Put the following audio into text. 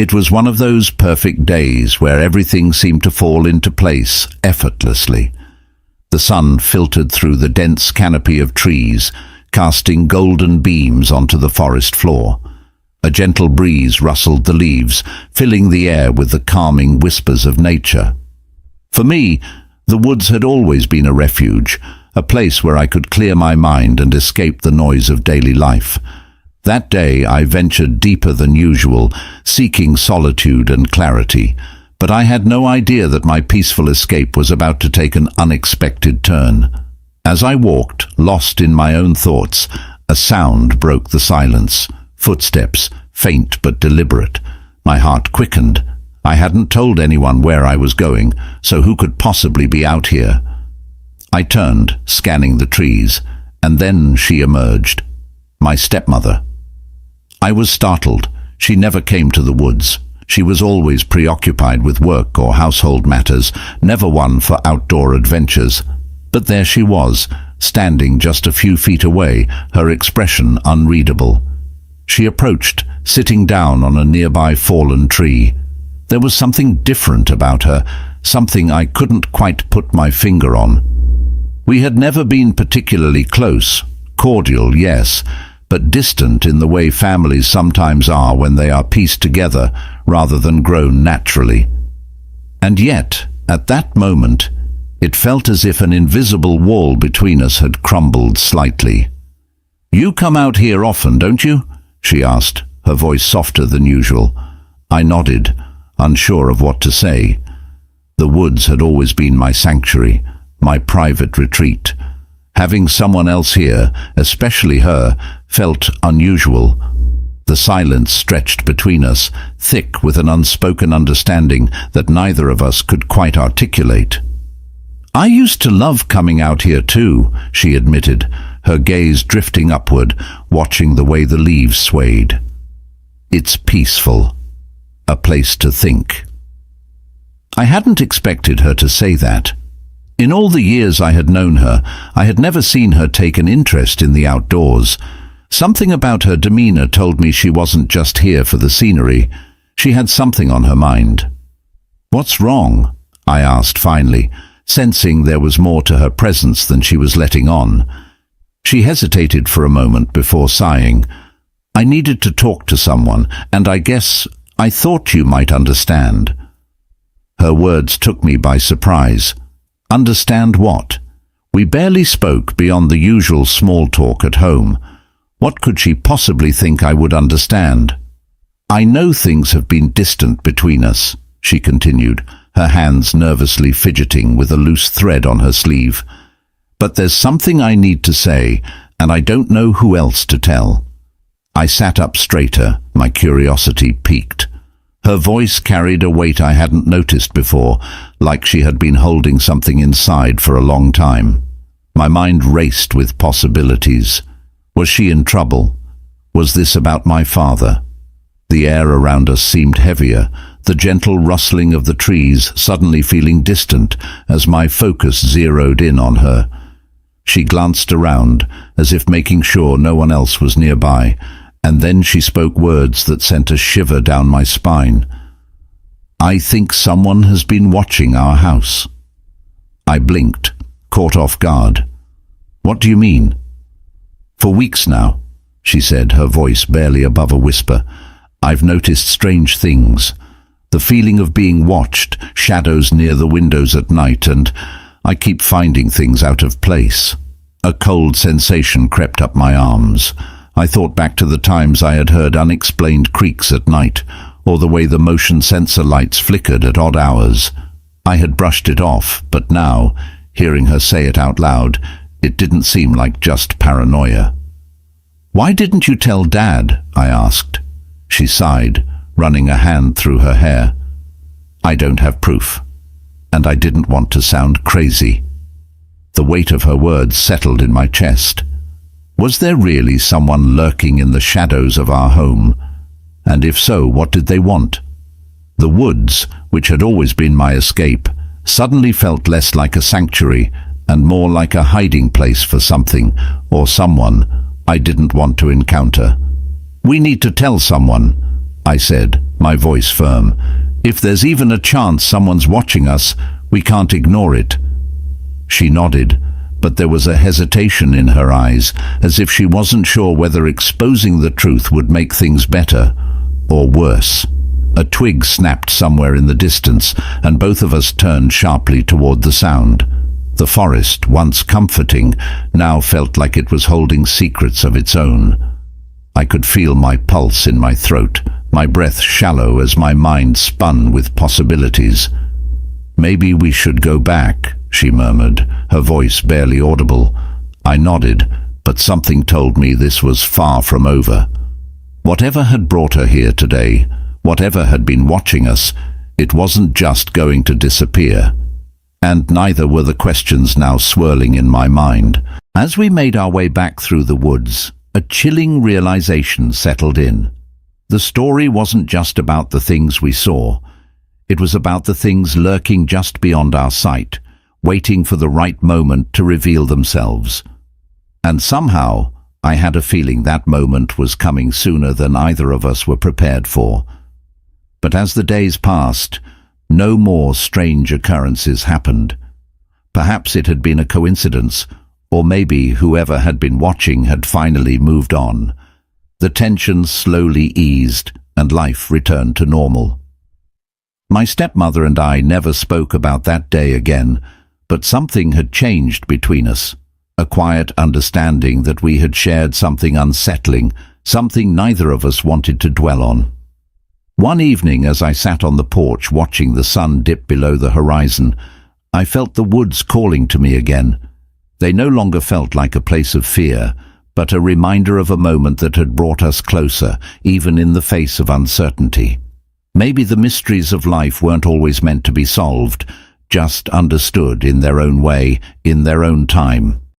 It was one of those perfect days where everything seemed to fall into place effortlessly. The sun filtered through the dense canopy of trees, casting golden beams onto the forest floor. A gentle breeze rustled the leaves, filling the air with the calming whispers of nature. For me, the woods had always been a refuge, a place where I could clear my mind and escape the noise of daily life. That day I ventured deeper than usual, seeking solitude and clarity, but I had no idea that my peaceful escape was about to take an unexpected turn. As I walked, lost in my own thoughts, a sound broke the silence. Footsteps, faint but deliberate. My heart quickened. I hadn't told anyone where I was going, so who could possibly be out here? I turned, scanning the trees, and then she emerged. My stepmother. I was startled. She never came to the woods. She was always preoccupied with work or household matters, never one for outdoor adventures. But there she was, standing just a few feet away, her expression unreadable. She approached, sitting down on a nearby fallen tree. There was something different about her, something I couldn't quite put my finger on. We had never been particularly close, cordial, yes, but distant in the way families sometimes are when they are pieced together rather than grown naturally. And yet, at that moment, it felt as if an invisible wall between us had crumbled slightly. "You come out here often, don't you?" she asked, her voice softer than usual. I nodded, unsure of what to say. The woods had always been my sanctuary, my private retreat. Having someone else here, especially her, felt unusual. The silence stretched between us, thick with an unspoken understanding that neither of us could quite articulate. "I used to love coming out here too," she admitted, her gaze drifting upward, watching the way the leaves swayed. "It's peaceful. A place to think." I hadn't expected her to say that. In all the years I had known her, I had never seen her take an interest in the outdoors. Something about her demeanor told me she wasn't just here for the scenery. She had something on her mind. "What's wrong?" I asked finally, sensing there was more to her presence than she was letting on. She hesitated for a moment before sighing. "I needed to talk to someone, and I guess I thought you might understand." Her words took me by surprise. Understand what? We barely spoke beyond the usual small talk at home. What could she possibly think I would understand? "I know things have been distant between us," she continued, her hands nervously fidgeting with a loose thread on her sleeve. "But there's something I need to say, and I don't know who else to tell." I sat up straighter, my curiosity piqued. Her voice carried a weight I hadn't noticed before, like she had been holding something inside for a long time. My mind raced with possibilities. Was she in trouble? Was this about my father? The air around us seemed heavier, the gentle rustling of the trees suddenly feeling distant as my focus zeroed in on her. She glanced around, as if making sure no one else was nearby, and then she spoke words that sent a shiver down my spine. "I think someone has been watching our house." I blinked, caught off guard. "What do you mean?" "For weeks now," she said, her voice barely above a whisper, "I've noticed strange things. The feeling of being watched, shadows near the windows at night, and I keep finding things out of place." A cold sensation crept up my arms. I thought back to the times I had heard unexplained creaks at night, or the way the motion sensor lights flickered at odd hours. I had brushed it off, but now, hearing her say it out loud, it didn't seem like just paranoia. "Why didn't you tell Dad?" I asked. She sighed, running a hand through her hair. "I don't have proof, and I didn't want to sound crazy." The weight of her words settled in my chest. Was there really someone lurking in the shadows of our home? And if so, what did they want? The woods, which had always been my escape, suddenly felt less like a sanctuary and more like a hiding place for something or someone I didn't want to encounter. "We need to tell someone," I said, my voice firm. "If there's even a chance someone's watching us, we can't ignore it." She nodded, but there was a hesitation in her eyes, as if she wasn't sure whether exposing the truth would make things better or worse. A twig snapped somewhere in the distance, and both of us turned sharply toward the sound. The forest, once comforting, now felt like it was holding secrets of its own. I could feel my pulse in my throat, my breath shallow as my mind spun with possibilities. "Maybe we should go back," she murmured, her voice barely audible. I nodded, but something told me this was far from over. Whatever had brought her here today, whatever had been watching us, it wasn't just going to disappear. And neither were the questions now swirling in my mind. As we made our way back through the woods, a chilling realization settled in. The story wasn't just about the things we saw. It was about the things lurking just beyond our sight, waiting for the right moment to reveal themselves. And somehow, I had a feeling that moment was coming sooner than either of us were prepared for. But as the days passed, no more strange occurrences happened. Perhaps it had been a coincidence, or maybe whoever had been watching had finally moved on. The tension slowly eased, and life returned to normal. My stepmother and I never spoke about that day again, but something had changed between us. A quiet understanding that we had shared something unsettling, something neither of us wanted to dwell on. One evening, as I sat on the porch watching the sun dip below the horizon, I felt the woods calling to me again. They no longer felt like a place of fear, but a reminder of a moment that had brought us closer, even in the face of uncertainty. Maybe the mysteries of life weren't always meant to be solved, just understood in their own way, in their own time.